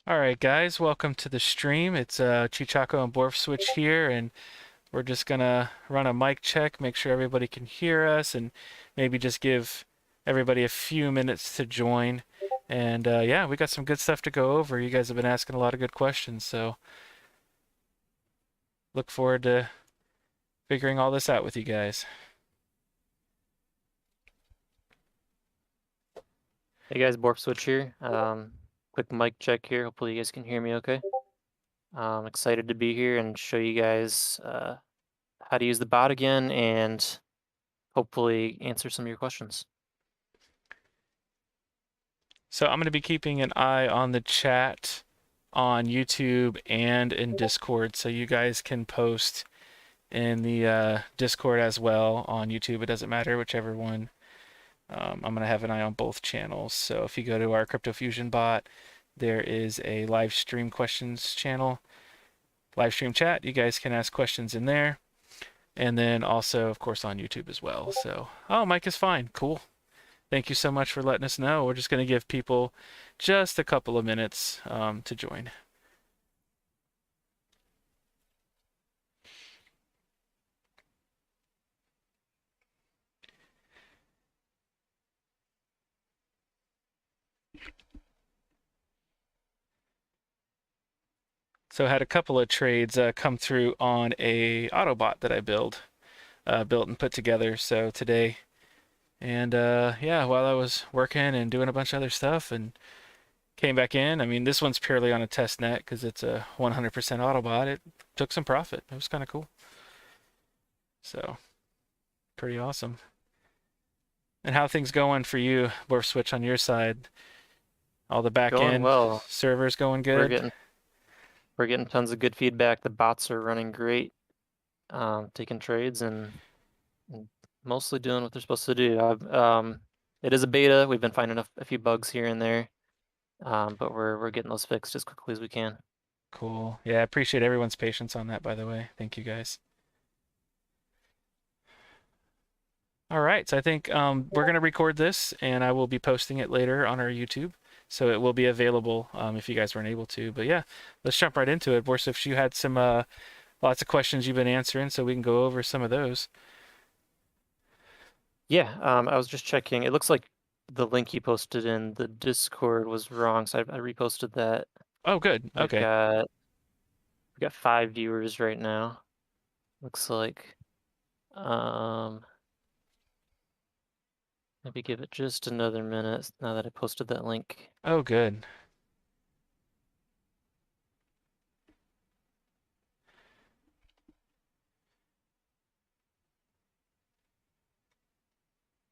All right, guys, welcome to the stream. It's Chichako and Borf Switch here, and we're just gonna run a mic check, make sure everybody can hear us, and maybe just give everybody a few minutes to join. And yeah, we got some good stuff to go over. You guys have been asking a lot of good questions, so look forward to figuring all this out with you guys. Hey guys, Borf Switch here. Quick mic check here. Hopefully you guys can hear me okay. I'm excited to be here and show you guys how to use the bot again and hopefully answer some of your questions. So I'm going to be keeping an eye on the chat on YouTube and in Discord, so you guys can post in the Discord as well on YouTube. It doesn't matter, whichever one. I'm going to have an eye on both channels. So if you go to our Crypto Fusion bot, there is a live stream questions channel, live stream chat. You guys can ask questions in there. And then also, of course, on YouTube as well. So, oh, Mike is fine. Cool. Thank you so much for letting us know. We're just going to give people just a couple of minutes to join. So I had a couple of trades come through on a Autobot that I built and put together. So today, and yeah, while I was working and doing a bunch of other stuff, and came back in. I mean, this one's purely on a test net because it's a 100% Autobot. It took some profit. It was kind of cool. So pretty awesome. And how things going for you, Borf Switch, on your side? All the back Going end well. servers going We're good? getting we're getting tons of good feedback. The bots are running great, taking trades and mostly doing what they're supposed to do. It is a beta. We've been finding a few bugs here and there, but we're getting those fixed as quickly as we can. Cool. Yeah, I appreciate everyone's patience on that, by the way. Thank you guys. All right, so I think we're going to record this and I will be posting it later on our YouTube. So it will be available if you guys weren't able to. But yeah, let's jump right into it. Borsif, you had some lots of questions you've been answering, so we can go over some of those. Yeah, I was just checking. It looks like the link you posted in the Discord was wrong, so I reposted that. Oh, good. We've Okay. got we got 5 viewers right now. Looks like. Um, Maybe give it just another minute now that I posted that link. Oh, good.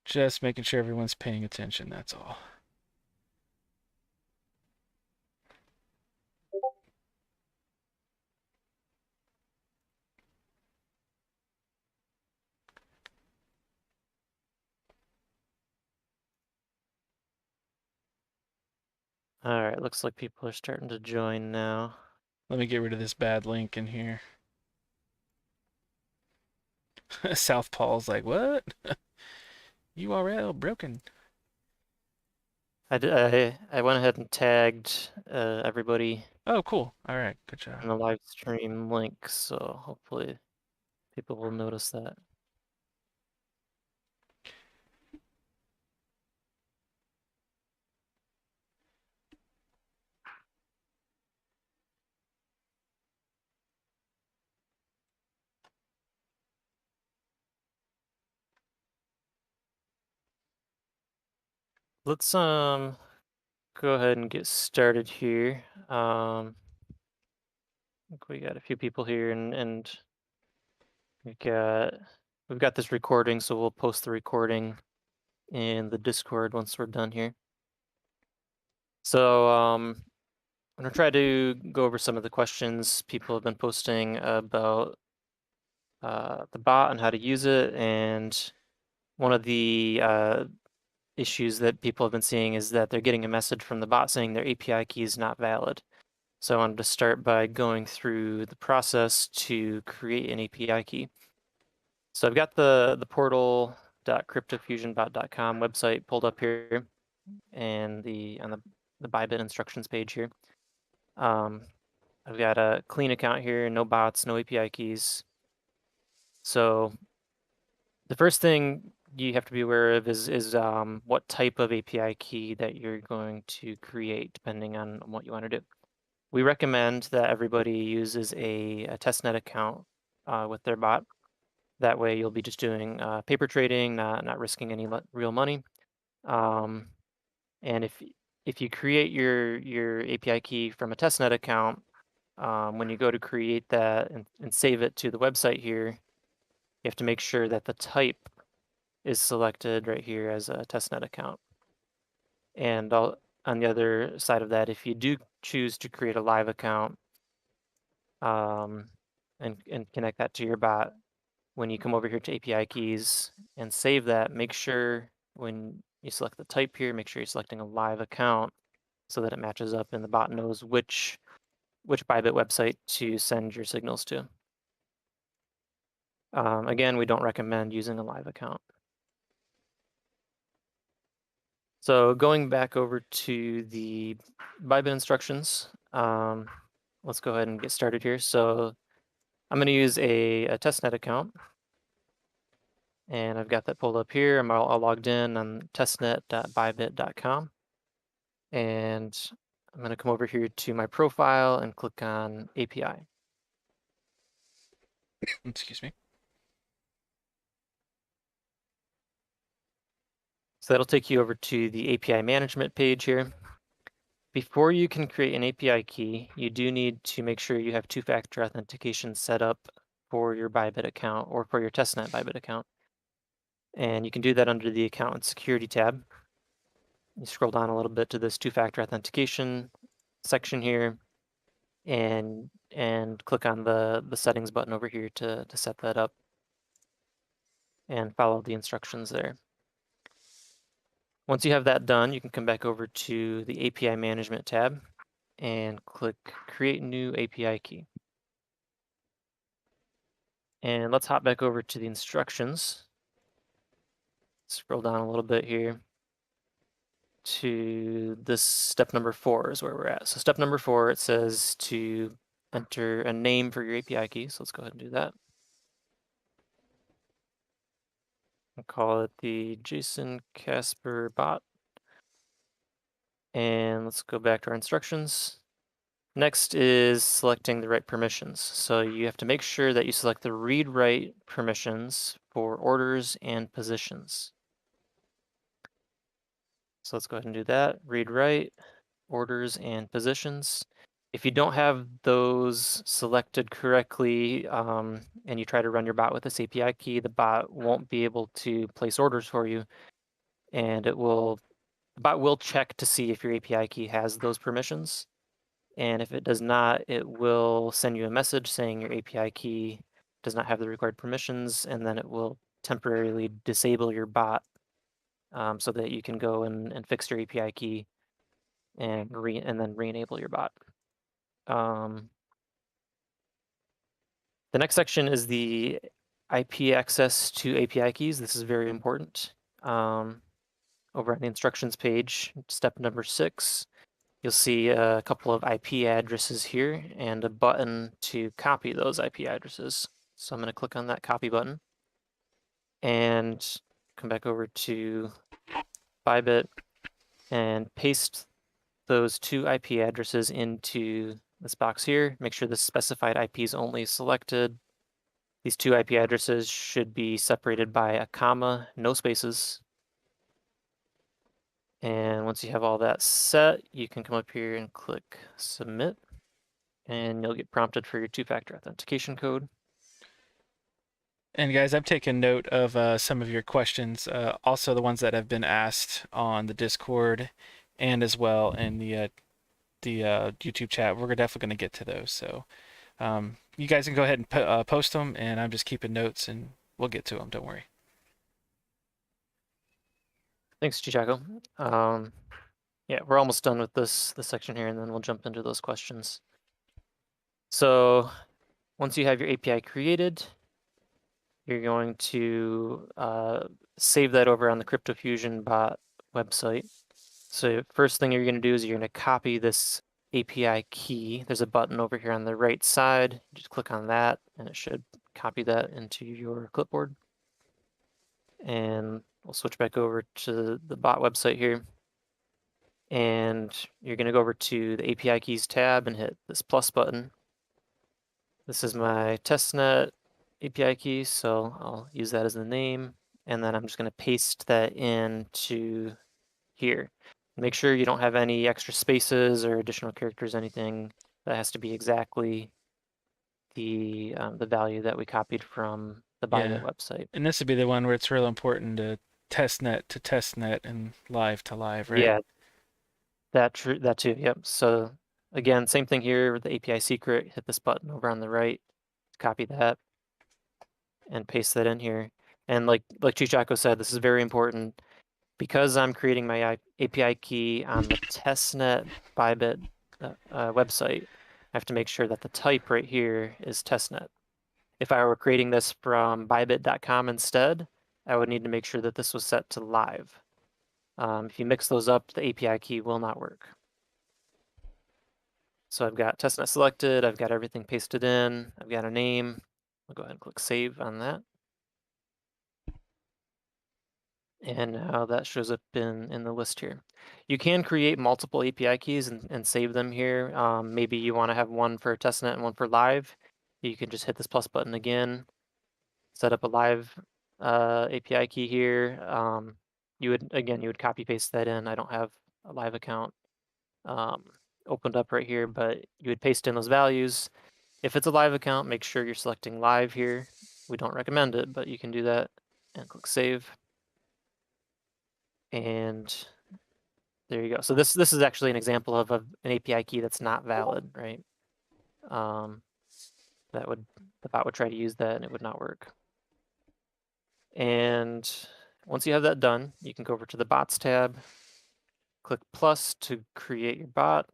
Just making sure everyone's paying attention, that's all. All right, looks like people are starting to join now. Let me get rid of this bad link in here. Southpaw's like, what? URL broken. I went ahead and tagged everybody Oh, cool. All right, good job. in the live stream link, so hopefully people will notice that. Let's go ahead and get started here. I think we got a few people here and we got we've got this recording, so we'll post the recording in the Discord once we're done here. So I'm gonna try to go over some of the questions people have been posting about the bot and how to use it. And one of the issues that people have been seeing is that they're getting a message from the bot saying their API key is not valid. So I wanted to start by going through the process to create an API key. So I've got the portal.cryptofusionbot.com website pulled up here and on the Bybit instructions page here. I've got a clean account here, no bots, no API keys. So the first thing you have to be aware of is what type of API key that you're going to create, depending on what you want to do. We recommend that everybody uses a testnet account with their bot. That way, you'll be just doing paper trading, not risking any real money. And if you create your API key from a testnet account, when you go to create that and save it to the website here, you have to make sure that the type is selected right here as a testnet account. And on the other side of that, if you do choose to create a live account and connect that to your bot, when you come over here to API keys and save that, make sure when you select the type here, make sure you're selecting a live account so that it matches up and the bot knows which Bybit website to send your signals to. Again, we don't recommend using a live account. So going back over to the Bybit instructions, let's go ahead and get started here. So I'm going to use a testnet account. And I've got that pulled up here. I'm all logged in on testnet.bybit.com. And I'm going to come over here to my profile and click on API. Excuse me. So that'll take you over to the API management page here. Before you can create an API key, you do need to make sure you have two-factor authentication set up for your Bybit account or for your testnet Bybit account. And you can do that under the Account and Security tab. You scroll down a little bit to this two-factor authentication section here and click on the settings button over here to set that up and follow the instructions there. Once you have that done, you can come back over to the API management tab and click create new API key. And let's hop back over to the instructions. Scroll down a little bit here to this step number 4 is where we're at. So step number 4, it says to enter a name for your API key. So let's go ahead and do that. I'll call it the Jayson Capser bot. And let's go back to our instructions. Next is selecting the right permissions. So you have to make sure that you select the read-write permissions for orders and positions. So let's go ahead and do that. Read-write, orders, and positions. If you don't have those selected correctly and you try to run your bot with this API key, the bot won't be able to place orders for you. And the bot will check to see if your API key has those permissions. And if it does not, it will send you a message saying your API key does not have the required permissions, and then it will temporarily disable your bot so that you can go and fix your API key and then re-enable your bot. The next section is the IP access to API keys. This is very important. Over on the instructions page, step number 6, you'll see a couple of IP addresses here and a button to copy those IP addresses. So I'm going to click on that copy button and come back over to Bybit and paste those 2 IP addresses into this box here. Make sure the specified IP is only selected. These 2 IP addresses should be separated by a comma, no spaces. And once you have all that set, you can come up here and click submit, and you'll get prompted for your two-factor authentication code. And guys, I've taken note of some of your questions, also the ones that have been asked on the Discord and as well in the YouTube chat. We're definitely going to get to those. So you guys can go ahead and post them, and I'm just keeping notes, and we'll get to them. Don't worry. Thanks, Chichaco. Yeah, we're almost done with this section here, and then we'll jump into those questions. So once you have your API created, you're going to save that over on the CryptoFusion bot website. So first thing you're going to do is you're going to copy this API key. There's a button over here on the right side. Just click on that and it should copy that into your clipboard. And we'll switch back over to the bot website here. And you're going to go over to the API keys tab and hit this plus button. This is my testnet API key, so I'll use that as the name. And then I'm just going to paste that into here. Make sure you don't have any extra spaces or additional characters, anything. That has to be exactly the value that we copied from the Bybit Yeah. website. And this would be the one where it's real important to test net and live to live, right? Yeah, that too. Yep. So again, same thing here with the API secret. Hit this button over on the right, copy that, and paste that in here. And like Chichako said, this is very important because I'm creating my API key on the testnet Bybit website. I have to make sure that the type right here is testnet. If I were creating this from bybit.com instead, I would need to make sure that this was set to live. If you mix those up, the API key will not work. So I've got testnet selected, I've got everything pasted in, I've got a name. I'll go ahead and click save on that. And now that shows up in the list here. You can create multiple API keys and save them here. Maybe you want to have one for testnet and one for live. You can just hit this plus button again, set up a live API key here. You would copy paste that in. I don't have a live account opened up right here, but you would paste in those values. If it's a live account, make sure you're selecting live here. We don't recommend it, but you can do that and click save. And there you go. So this is actually an example of an API key that's not valid, right? The bot would try to use that and it would not work. And once you have that done, you can go over to the bots tab, click plus to create your bot,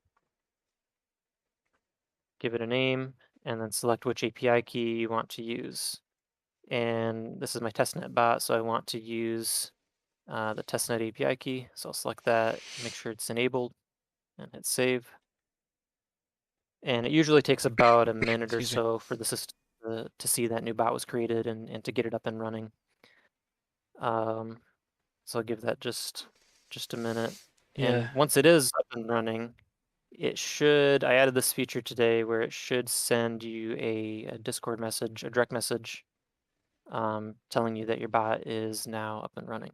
give it a name, and then select which API key you want to use. And this is my testnet bot, so I want to use the testnet API key. So I'll select that, make sure it's enabled, and hit save. And it usually takes about a minute or Excuse me. so for the system to see that new bot was created and to get it up and running. So I'll give that just a minute. Yeah. And once it is up and running, I added this feature today where it should send you a Discord message, a direct message, telling you that your bot is now up and running.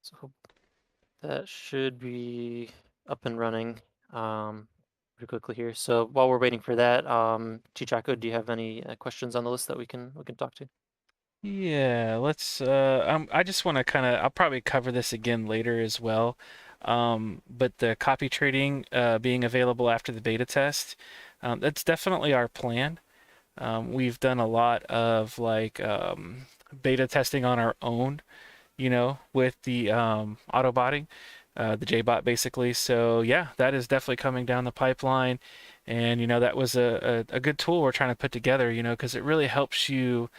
So that should be up and running pretty quickly here. So while we're waiting for that, Chichako, do you have any questions on the list that we can talk to? Yeah, let's I just want to kind of I'll probably cover this again later as well. But the copy trading being available after the beta test, that's definitely our plan. We've done a lot of like beta testing on our own, with the autobotting, the JBot basically. So yeah, that is definitely coming down the pipeline. And that was a good tool we're trying to put together, because it really helps you,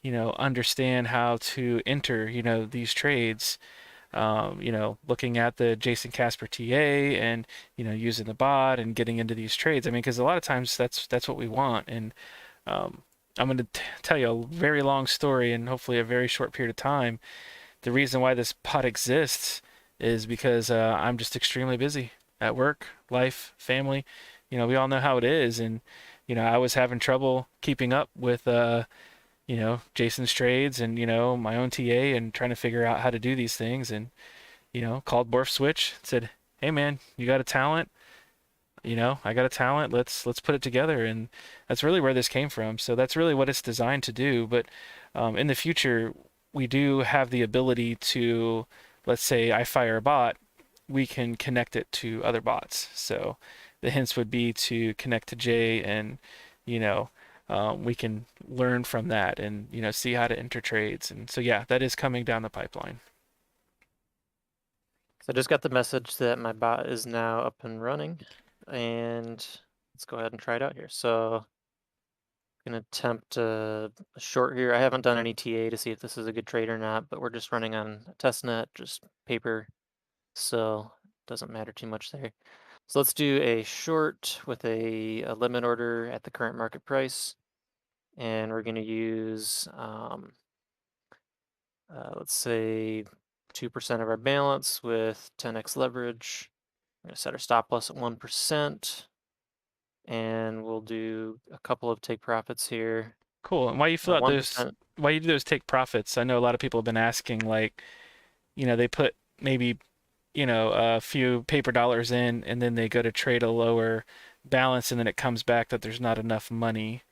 understand how to enter, these trades. Looking at the Jayson Capser TA and, using the bot and getting into these trades. I mean, because a lot of times that's what we want. And I'm going to tell you a very long story in hopefully a very short period of time. The reason why this pod exists is because I'm just extremely busy at work, life, family. We all know how it is, and I was having trouble keeping up with Jason's trades and my own TA and trying to figure out how to do these things, and called Borf Switch, said, "Hey man, you got a talent? I got a talent. Let's put it together." And that's really where this came from. So that's really what it's designed to do. But in the future, we do have the ability to, let's say I fire a bot, we can connect it to other bots. So the hints would be to connect to Jay, and you know we can learn from that, and see how to enter trades. And so yeah, that is coming down the pipeline. So I just got the message that my bot is now up and running, and let's go ahead and try it out here. So Gonna attempt a short here. I haven't done any TA to see if this is a good trade or not, but we're just running on a testnet, just paper, so doesn't matter too much there. So let's do a short with a limit order at the current market price, and we're gonna use let's say 2% of our balance with 10x leverage. We're gonna set our stop loss at 1%, and we'll do a couple of take profits here. Cool. And why you fill out those? 1%. Why you do those take profits? I know a lot of people have been asking, like, they put maybe, a few paper dollars in, and then they go to trade a lower balance, and then it comes back that there's not enough money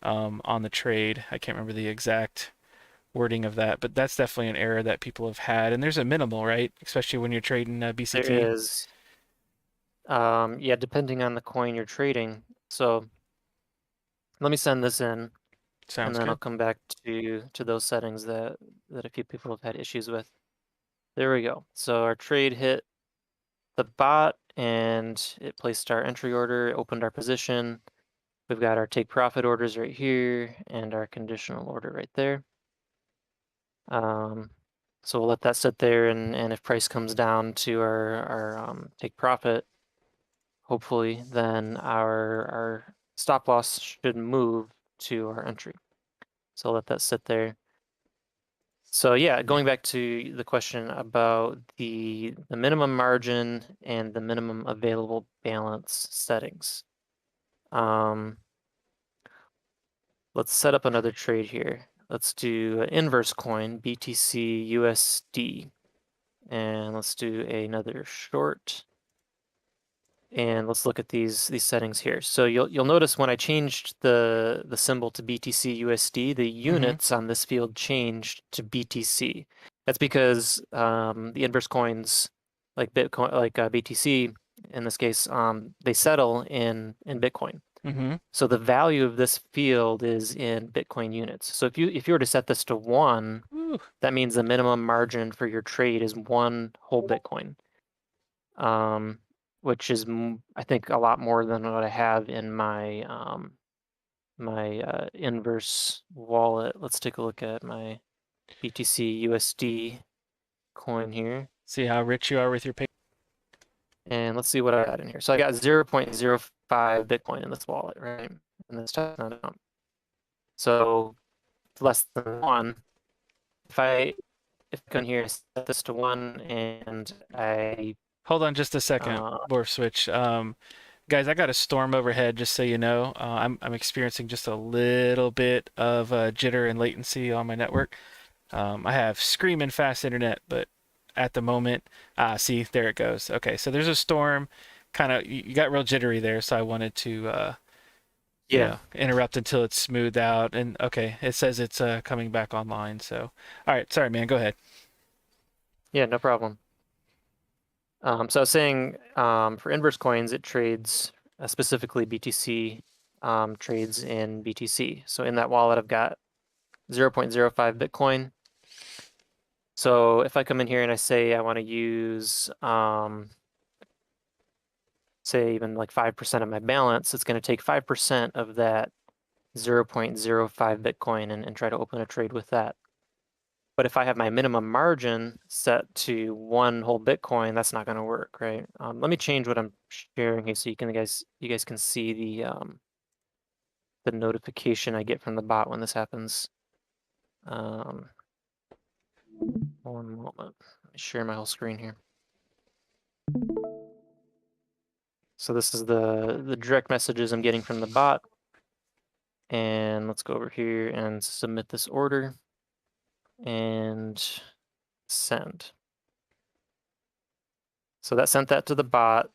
on the trade. I can't remember the exact wording of that, but that's definitely an error that people have had. And there's a minimal, right? Especially when you're trading There BCT. is. Yeah, depending on the coin you're trading. So let me send this in, and Sounds then I'll good. come back to those settings that a few people have had issues with. There we go. So our trade hit the bot, and it placed our entry order, it opened our position. We've got our take profit orders right here and our conditional order right there. So we'll let that sit there, and if price comes down to our take profit, hopefully, then our stop loss should move to our entry. So I'll let that sit there. So yeah, going back to the question about the minimum margin and the minimum available balance settings. Let's set up another trade here. Let's do an inverse coin, BTC USD. And let's do another short. And let's look at these settings here. So you'll notice when I changed the symbol to BTC USD, the units on this field changed to BTC. That's because the inverse coins like Bitcoin, like BTC in this case, they settle in Bitcoin. Mm-hmm. So the value of this field is in Bitcoin units. So if you were to set this to 1, Ooh. that means the minimum margin for your trade is 1 whole Bitcoin. Which is I think a lot more than what I have in my inverse wallet. Let's take a look at my BTC USD coin here, See how rich you are with your paper. and let's see what I got in here. So I got 0.05 Bitcoin in this wallet, right? And this not amount. So less than 1. If I come here, set this to 1, and I Hold on just a second, uh, Morph Switch. Guys, I got a storm overhead, just so you know. I'm experiencing just a little bit of jitter and latency on my network. I have screaming fast internet, but at the moment, see, there it goes. Okay, so there's a storm. Kind of, you got real jittery there, so I wanted to, yeah, interrupt until it's smoothed out. And okay, it says it's coming back online. So, all right, sorry, man, go ahead. yeah, no problem. So I was saying for inverse coins, it trades specifically BTC trades in BTC. So in that wallet, I've got 0.05 Bitcoin. So if I come in here and I say I want to use, say even like 5% of my balance, it's going to take 5% of that 0.05 Bitcoin and try to open a trade with that. But if I have my minimum margin set to 1 whole Bitcoin, that's not going to work, right? Let me change what I'm sharing here so you guys can see the notification I get from the bot when this happens. One moment. Let me share my whole screen here. So this is the direct messages I'm getting from the bot. And let's go over here and submit this order and send. So that sent that to the bot.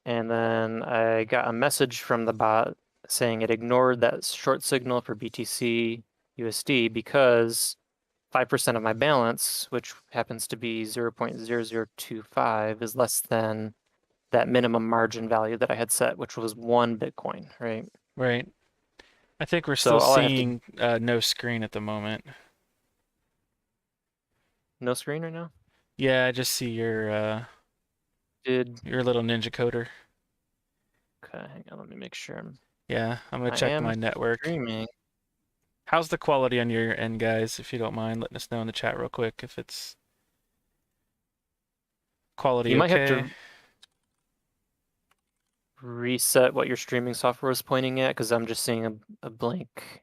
And then I got a message from the bot saying it ignored that short signal for BTC USD because 5% of my balance, which happens to be 0.0025, is less than that minimum margin value that I had set, which was 1 Bitcoin, right? Right. I think we're So still all I have to, seeing no screen at the moment. no screen right now? Yeah, I just see Did, your little ninja coder. okay, hang on, let me make sure I'm Yeah, I'm gonna I check am my network. streaming. How's the quality on your end, guys? If you don't mind letting us know in the chat real quick if it's quality You might have okay. to reset what your streaming software is pointing at, because I'm just seeing a blank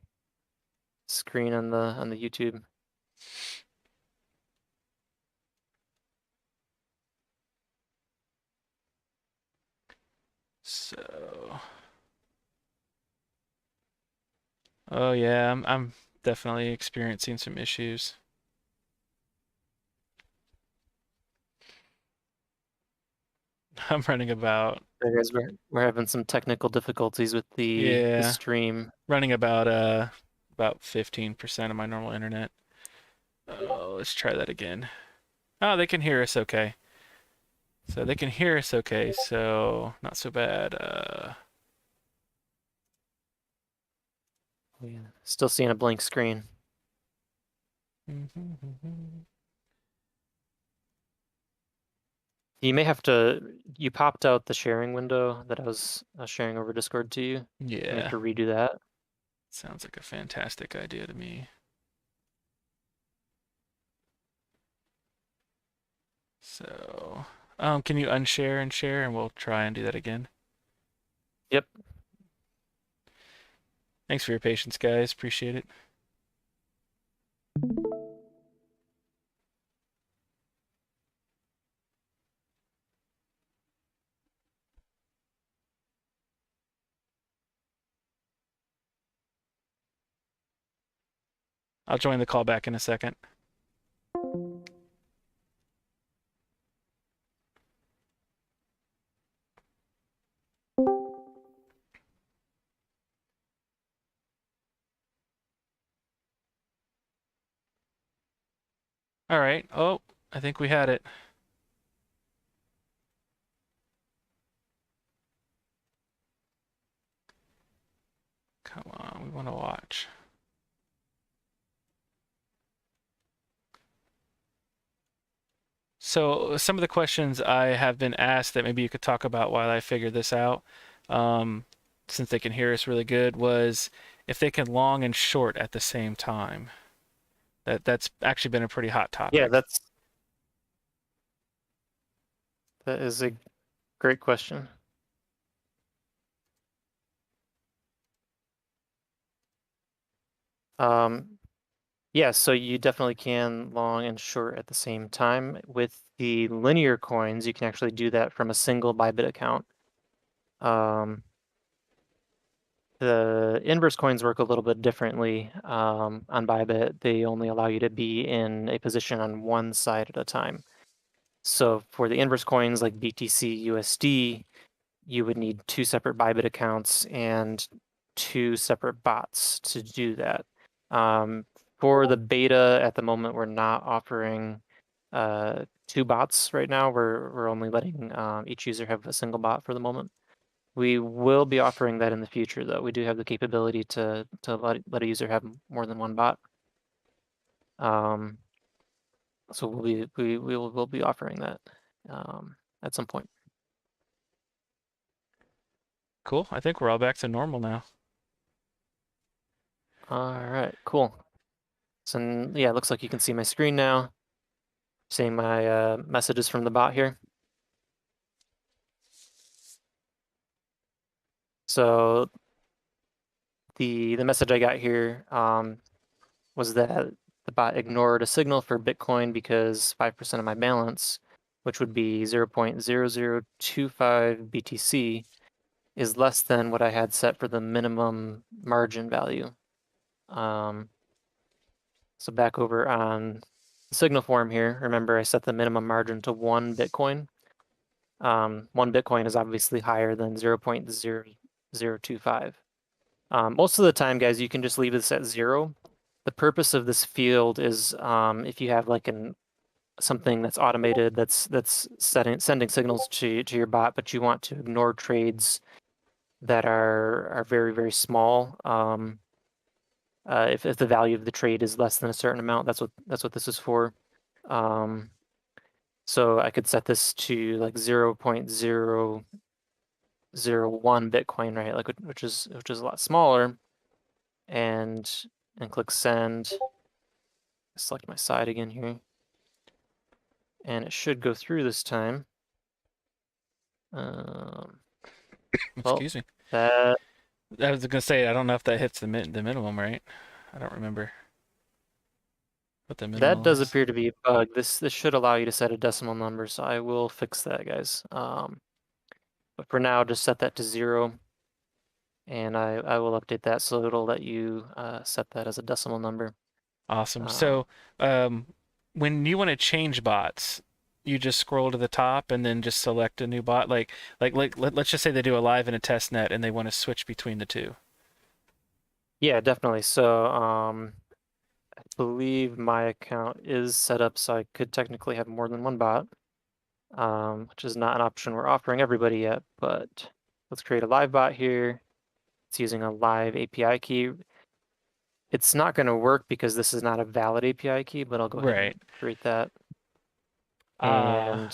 screen on the YouTube. So, oh yeah, I'm definitely experiencing some issues. I'm running about, There, guys, we're having some technical difficulties with the yeah, stream. running about 15% of my normal internet. Oh, let's try that again. Oh, they can hear us okay. So they can hear us okay, so not so bad. Yeah, still seeing a blank screen. You may have to. You popped out the sharing window that I was sharing over Discord to you. You may have Yeah, to redo that. sounds like a fantastic idea to me. So, can you unshare and share, and we'll try and do that again. Yep. Thanks for your patience, guys. Appreciate it. I'll join the call back in a second. All right. Oh, I think we had it. Come on, we want to watch. So some of the questions I have been asked that maybe you could talk about while I figure this out, um, since they can hear us really good, was if they can long and short at the same time. That's actually been a pretty hot Yeah, topic. that is a great question. Yeah, so you definitely can long and short at the same time. With the linear coins, you can actually do that from a single Bybit account. The inverse coins work a little bit differently on Bybit. They only allow you to be in a position on one side at a time. So for the inverse coins like BTC, USD, you would need two separate Bybit accounts and two separate bots to do that. For the beta at the moment, we're not offering two bots right now. We're only letting each user have a single bot for the moment. We will be offering that in the future, though. We do have the capability to let a user have more than one bot. So we'll be offering that at some point. Cool. I think we're all back to normal now. All right, cool. So yeah, it looks like you can see my screen now. Seeing my messages from the bot here. So the message I got here was that the bot ignored a signal for Bitcoin because 5% of my balance, which would be 0.0025 BTC, is less than what I had set for the minimum margin value. So back over on the signal form here, remember I set the minimum margin to 1 Bitcoin. 1 Bitcoin is obviously higher than 0.0025. Most of the time, guys, you can just leave this at 0. The purpose of this field is if you have like something that's automated that's sending signals to your bot, but you want to ignore trades that are very, very small. If the value of the trade is less than a certain amount, that's what this is for. So I could set this to like 0.0 0.01 Bitcoin, right? Like which is a lot smaller, and click send. Select my side again here, and it should go through this time. Well, Excuse me. that I was gonna say I don't know if that hits the minimum, right? I don't remember what the minimum does was. appear to be a bug. This should allow you to set a decimal number, so I will fix that, guys. But for now, just set that to 0, and I will update that so it'll let you set that as a decimal number. Awesome. Um, So, um, when you want to change bots, you just scroll to the top and then just select a new bot. Let's just say they do a live and a test net and they want to switch between the two. yeah, definitely. So I believe my account is set up so I could technically have more than one bot, which is not an option we're offering everybody yet. But let's create a live bot here. It's using a live API key. It's not going to work because this is not a valid API key, but I'll go ahead and Right. create that. Ah, And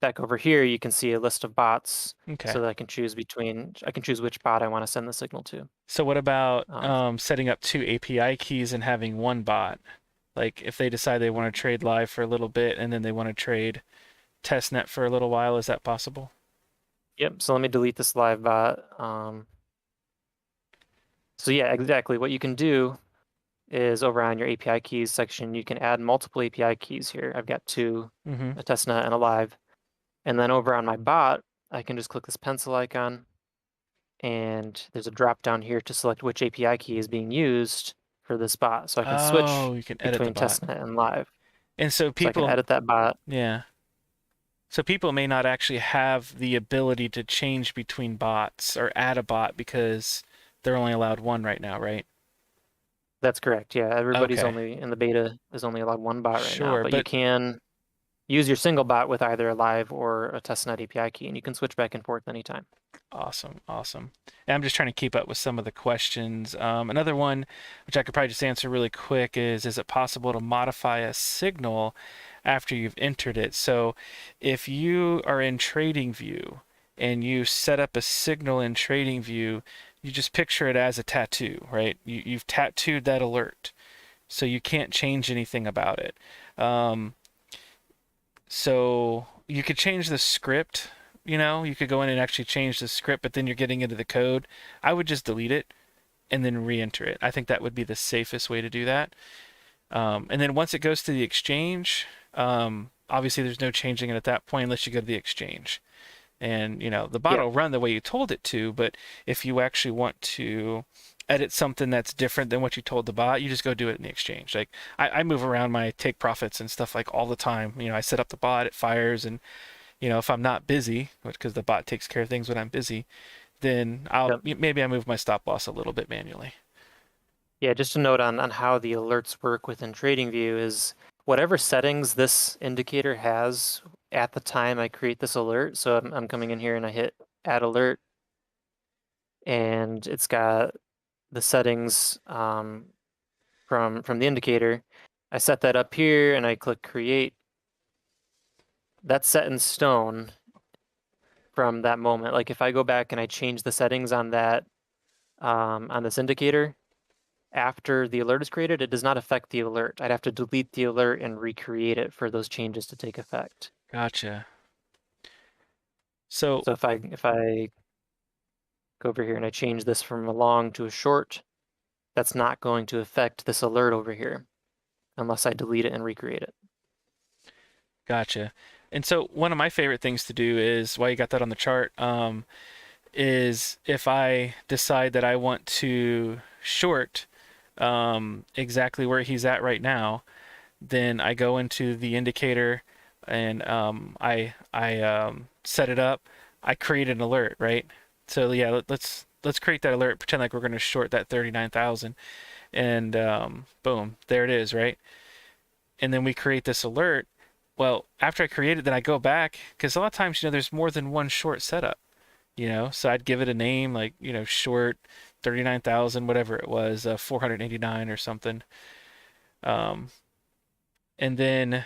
back over here, you can see a list of bots okay. so that I can choose which bot I want to send the signal to. So what about Um, setting up two API keys and having one bot? Like if they decide they want to trade live for a little bit and then they want to trade testnet for a little while, is that possible? yep. So let me delete this live bot. So yeah, exactly. What you can do is over on your API keys section, you can add multiple API keys here. I've got two, Mm-hmm. a testnet and a live. And then over on my bot, I can just click this pencil icon, and there's a drop down here to select which API key is being used for this bot. So I can switch Oh, you can edit the between bot. testnet and live. And so So I can people, edit that bot. yeah. So people may not actually have the ability to change between bots or add a bot because they're only allowed one right now, right? That's correct. Yeah, everybody's Okay. only in the beta is only allowed one bot right now, Sure, but you but can use your single bot with either a live or a testnet API key, and you can switch back and forth anytime. awesome, awesome. And I'm just trying to keep up with some of the questions. Another one, which I could probably just answer really quick, is it possible to modify a signal after you've entered it? So if you are in TradingView and you set up a signal in TradingView, you just picture it as a tattoo, right? You've tattooed that alert, so you can't change anything about it. Um, so you could change the script, you could go in and actually change the script, but then you're getting into the code. I would just delete it and then re-enter it. I think that would be the safest way to do that. And then once it goes to the exchange, obviously there's no changing it at that point unless you go to the exchange. And the bot Yep. will run the way you told it to, but if you actually want to edit something that's different than what you told the bot, you just go do it in the exchange. Like I move around my take profits and stuff like all the time. I set up the bot, it fires, and if I'm not busy, because the bot takes care of things when I'm busy, then Yep. maybe I move my stop loss a little bit manually. Yeah, just a note on how the alerts work within TradingView is whatever settings this indicator has at the time I create this alert. So I'm coming in here and I hit add alert, and it's got the settings from the indicator. I set that up here and I click create. That's set in stone from that moment. Like if I go back and I change the settings on that on this indicator after the alert is created, it does not affect the alert. I'd have to delete the alert and recreate it for those changes to take effect. Gotcha. So, So if I go over here and I change this from a long to a short, that's not going to affect this alert over here unless I delete it and recreate it. gotcha. And so one of my favorite things to do is, while you got that on the chart, is if I decide that I want to short exactly where he's at right now, then I go into the indicator and I set it up. I create an alert, right? So yeah, let's create that alert. Pretend like we're going to short that 39,000, and boom, there it is, right? And then we create this alert. Well, after I create it, then I go back because a lot of times there's more than one short setup. So I'd give it a name like short 39,000, whatever it was, 489 or something. Um, and then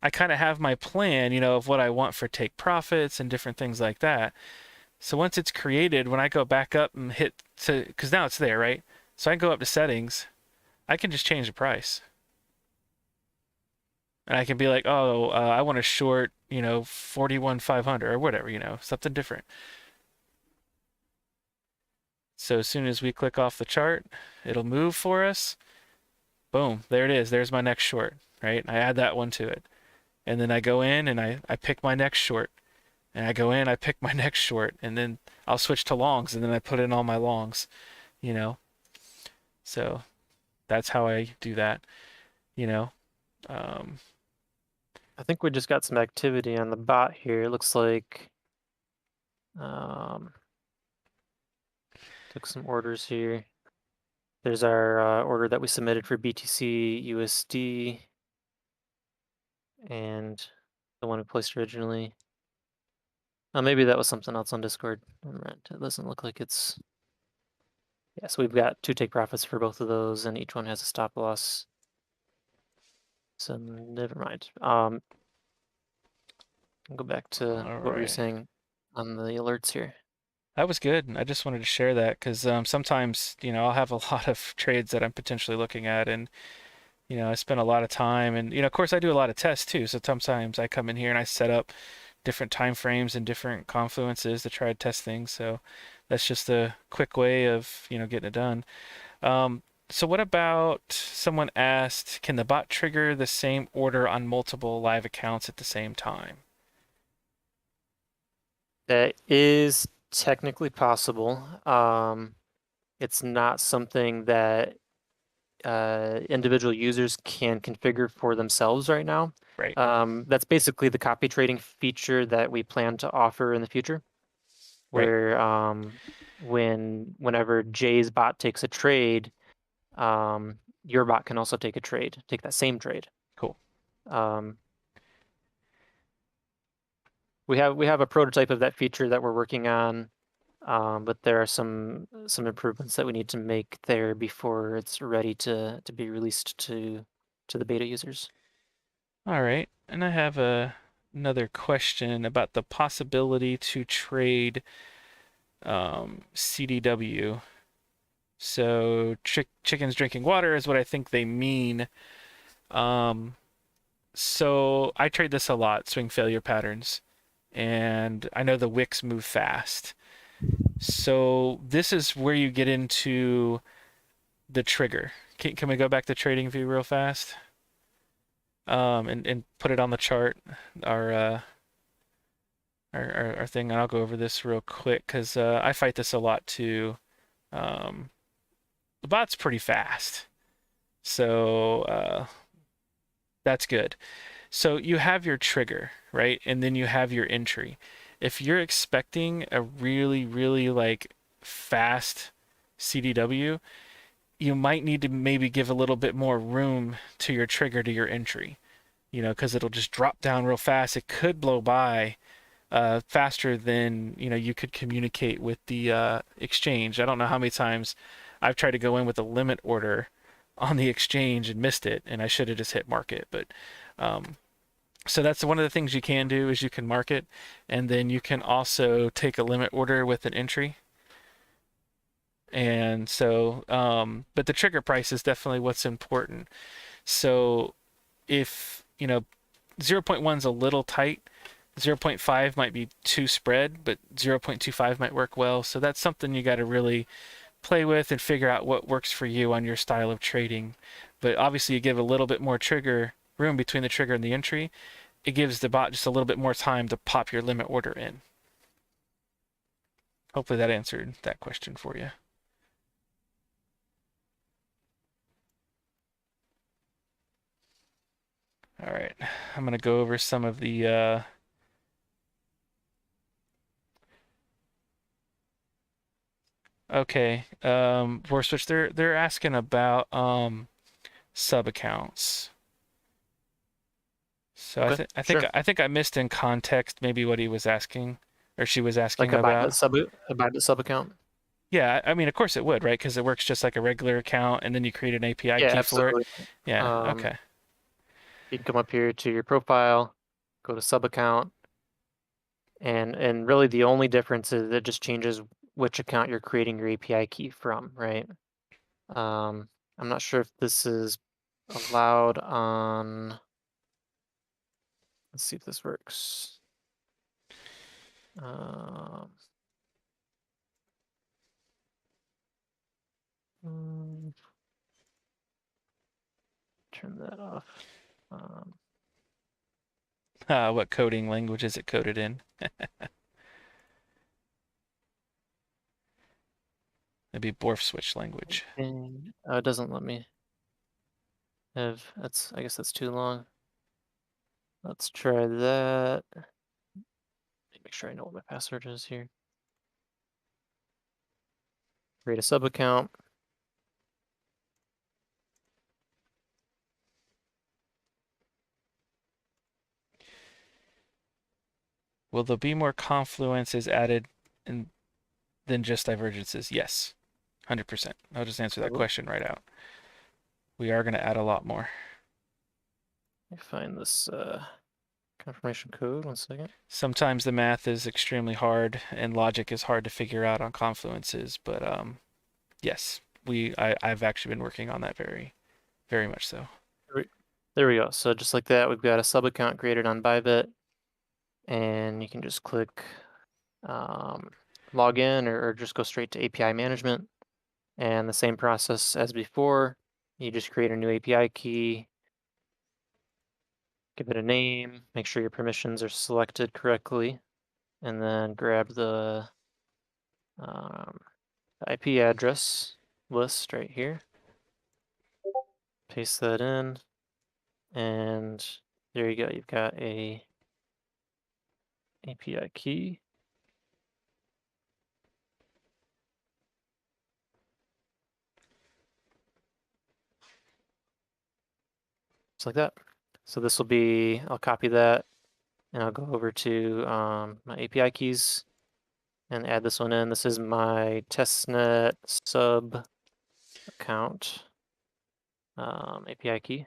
I kind of have my plan, of what I want for take profits and different things like that. So once it's created, when I go back up and hit to, because now it's there, right? So I can go up to settings. I can just change the price. And I can be like, oh, I want to short, 41,500 or whatever, something different. So as soon as we click off the chart, it'll move for us. Boom, there it is. There's my next short, right? I add that one to it. And then I go in and I pick my next short. And I go in, I pick my next short. And then I'll switch to longs and then I put in all my longs, you know? So that's how I do that, you know? Um, I think we just got some activity on the bot here. It looks like um, took some orders here. There's our order that we submitted for BTC USD and the one we placed originally. Maybe that was something else on Discord. It doesn't look like it's. Yeah, so we've got 2 take profits for both of those, and each one has a stop loss. So never mind. I'll go back to all what we were right. saying on the alerts here. That was good. I just wanted to share that because sometimes, I'll have a lot of trades that I'm potentially looking at, and I spend a lot of time, and of course, I do a lot of tests too. So sometimes I come in here and I set up different time frames and different confluences to try to test things. So that's just a quick way of getting it done. So what about someone asked, can the bot trigger the same order on multiple live accounts at the same time? That is technically possible. It's not something that individual users can configure for themselves right now. Right. That's basically the copy trading feature that we plan to offer in the future, Right. where whenever Jay's bot takes a trade, your bot can also take that same trade. Cool. Um, we have a prototype of that feature that we're working on, but there are some improvements that we need to make there before it's ready to be released to the beta users. All right. And I have another question about the possibility to trade CDW. So chickens drinking water is what I think they mean. Um, so I trade this a lot, swing failure patterns, and I know the wicks move fast. So this is where you get into the trigger. Can we go back to trading view real fast? And put it on the chart, our our thing, and I'll go over this real quick because I fight this a lot too. Um, the bot's pretty fast, so that's good. So you have your trigger, right? And then you have your entry. If you're expecting a really, really like fast CDW, you might need to maybe give a little bit more room to your trigger to your entry, because it'll just drop down real fast. It could blow by faster than you could communicate with the exchange. I don't know how many times I've tried to go in with a limit order on the exchange and missed it, and I should have just hit market. But so that's one of the things you can do is you can market, and then you can also take a limit order with an entry. And so, but the trigger price is definitely what's important. So if 0.1 is a little tight, 0.5 might be too spread, but 0.25 might work well. So that's something you got to really play with and figure out what works for you on your style of trading. But obviously, you give a little bit more trigger room between the trigger and the entry. It gives the bot just a little bit more time to pop your limit order in. Hopefully that answered that question for you. All right, I'm gonna go over some of the okay, Switch, they're asking about sub accounts. So Okay, sure. I think I missed in context maybe what he was asking or she was Like asking a about. Bybit sub account. Yeah, I mean, of course it would, right? Because it works just like a regular account, and then you create an API Yeah, key for it. absolutely. Yeah, Um, okay. You can come up here to your profile, go to sub account, and really the only difference is it just changes which account you're creating your API key from, right? I'm not sure if this is allowed on. Let's see if this works. Um, turn that off. What coding language is it coded in? It'd be Borf switch language. And it doesn't let me have. I guess that's too long. Let's try that. Make sure I know what my password is here. Create a sub account. Will there be more confluences added than just divergences? Yes, 100%. I'll just answer that question right out. We are going to add a lot more. Let me find this confirmation code. 1 second. Sometimes the math is extremely hard and logic is hard to figure out on confluences, but yes, I've actually been working on that very, very much so. There we go. So just like that, we've got a sub account created on Bybit, and you can just click log in or just go straight to API management. And the same process as before, you just create a new API key, give it a name, make sure your permissions are selected correctly, and then grab the IP address list right here, paste that in, and there you go. You've got a API key. Just like that. So this will be, I'll copy that and I'll go over to my API keys and add this one in. This is my testnet sub account API key.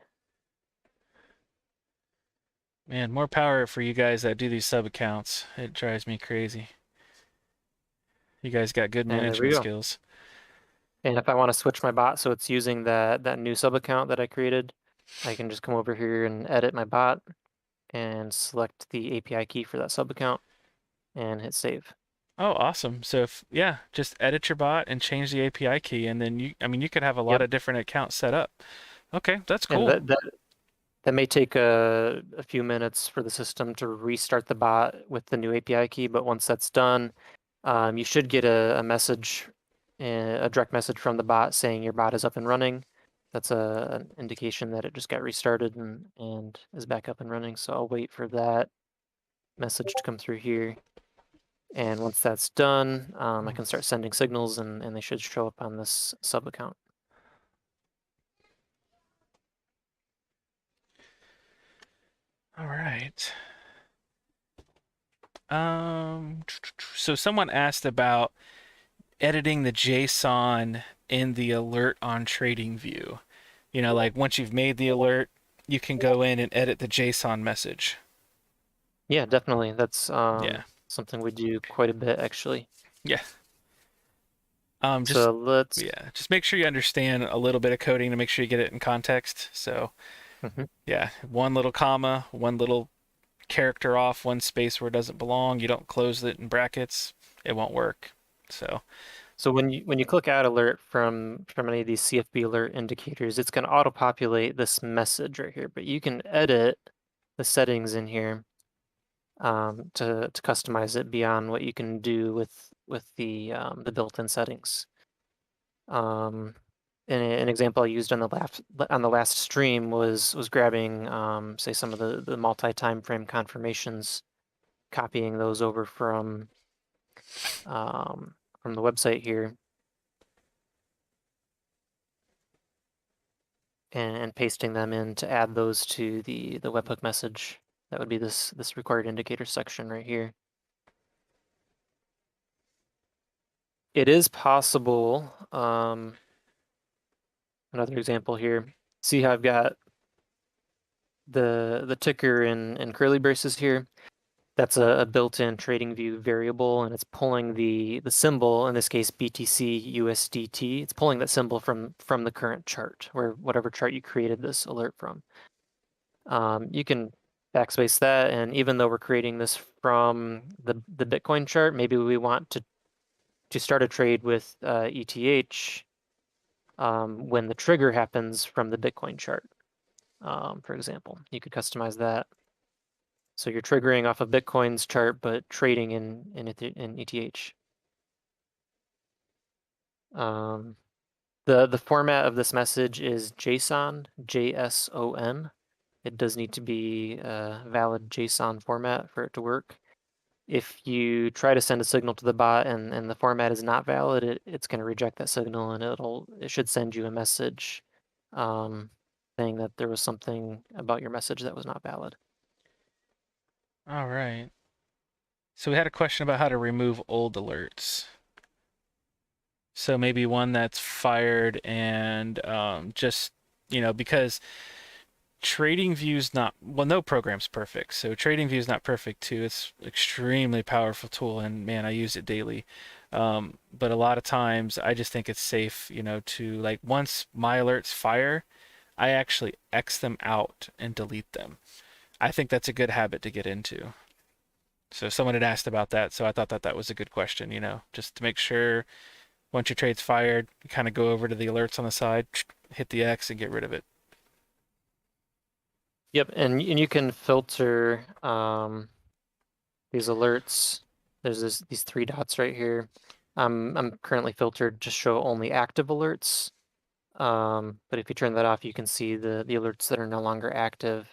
Man, more power for you guys that do these sub accounts. It drives me crazy. You guys got good And there we management go. skills. And if I want to switch my bot so it's using that new sub account that I created, I can just come over here and edit my bot and select the API key for that sub account and hit save. Oh, awesome. So yeah, just edit your bot and change the API key and then you could have a lot Yep. of different accounts set up. Okay, that's And cool. that may take a few minutes for the system to restart the bot with the new API key, but once that's done, you should get a message, a direct message from the bot saying your bot is up and running. That's an indication that it just got restarted and is back up and running. So I'll wait for that message to come through here. And once that's done, I can start sending signals and they should show up on this sub account. All right. So someone asked about editing the JSON in the alert on trading view. You know, like once you've made the alert, you can go in and edit the JSON message. Yeah, definitely. That's Yeah. something we do quite a bit actually. Yeah. Just So let's. yeah, just make sure you understand a little bit of coding to make sure you get it in context. So Mhm. yeah, one little comma, one little character off, one space where it doesn't belong. You don't close it in brackets, it won't work. So So when you click add alert from any of these CFB alert indicators, it's going to auto populate this message right here. But you can edit the settings in here to customize it beyond what you can do with the built-in settings. An example I used on the last stream was grabbing say some of the multi-time frame confirmations, copying those over from the website here, and pasting them in to add those to the webhook message. That would be this required indicator section right here. It is possible. Another example here. See how I've got the ticker in curly braces here, that's a built-in trading view variable, and it's pulling the symbol, in this case BTC USDT. It's pulling that symbol from the current chart, or whatever chart you created this alert from. You can backspace that, and even though we're creating this from the Bitcoin chart, maybe we want to start a trade with ETH when the trigger happens from the Bitcoin chart. For example, you could customize that. So you're triggering off of Bitcoin's chart, but trading in ETH. The format of this message is JSON, JSON. It does need to be a valid JSON format for it to work. If you try to send a signal to the bot and the format is not valid, it's going to reject that signal, and it should send you a message saying that there was something about your message that was not valid. All right. So we had a question about how to remove old alerts. So maybe one that's fired and just, because TradingView's not, well, no program's perfect. So TradingView's not perfect too. It's extremely powerful tool, and man, I use it daily. But a lot of times I just think it's safe, to like once my alerts fire, I actually X them out and delete them. I think that's a good habit to get into. So someone had asked about that, so I thought that was a good question, just to make sure once your trade's fired, you kind of go over to the alerts on the side, hit the X and get rid of it. Yep, and you can filter these alerts. There's these three dots right here. I'm currently filtered to show only active alerts. But if you turn that off, you can see the alerts that are no longer active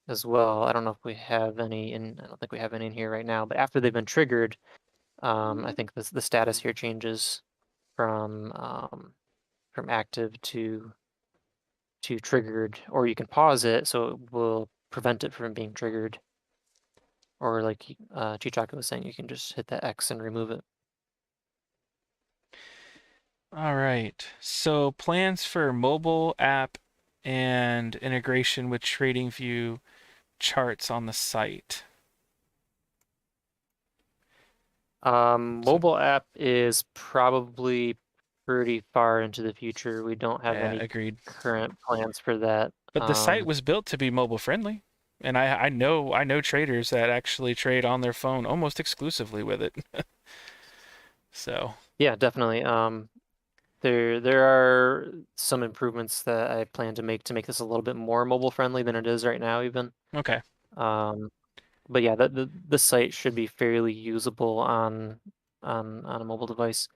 as well. I don't know if we have any in, I don't think we have any in here right now, but after they've been triggered, I think the status here changes from active to triggered, or you can pause it so it will prevent it from being triggered. Or like Chichaka was saying, you can just hit that X and remove it. All right. So plans for mobile app and integration with TradingView charts on the site. Mobile app is probably pretty far into the future. We don't have Yeah, any agreed. current plans for that. But the site was built to be mobile friendly. And I know traders that actually trade on their phone almost exclusively with it. So, Yeah, definitely. There are some improvements that I plan to make this a little bit more mobile friendly than it is right now, even. okay. But yeah, the site should be fairly usable on a mobile device.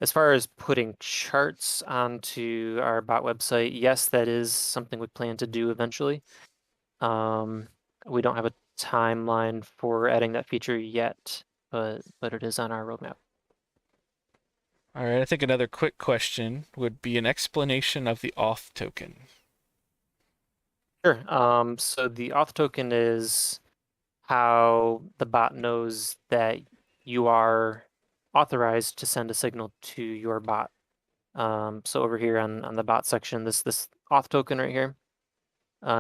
As far as putting charts onto our bot website, yes, that is something we plan to do eventually. We don't have a timeline for adding that feature yet, but it is on our roadmap. All right, I think another quick question would be an explanation of the Auth token. Sure. So the Auth token is how the bot knows that you are authorized to send a signal to your bot. So over here on the bot section, this Auth token right here,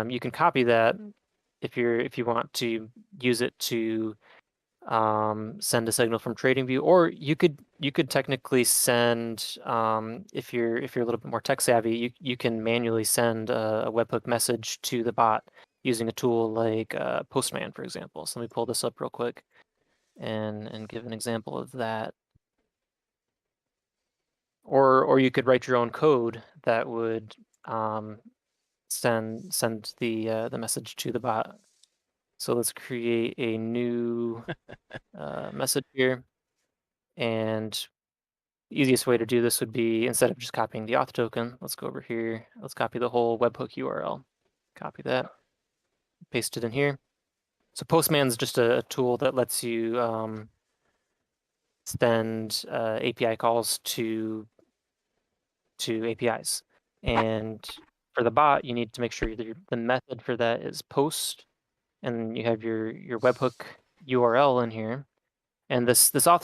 you can copy that if you want to use it to send a signal from TradingView, or you could technically send if you're a little bit more tech savvy, you can manually send a webhook message to the bot using a tool like Postman, for example. So let me pull this up real quick and give an example of that. Or you could write your own code that would send the message to the bot. So let's create a new message here. And the easiest way to do this would be, instead of just copying the auth token, let's go over here. Let's copy the whole webhook URL. Copy that, paste it in here. So Postman's just a tool that lets you send API calls to APIs. And for the bot, you need to make sure that the method for that is post, and you have your webhook URL in here. And this auth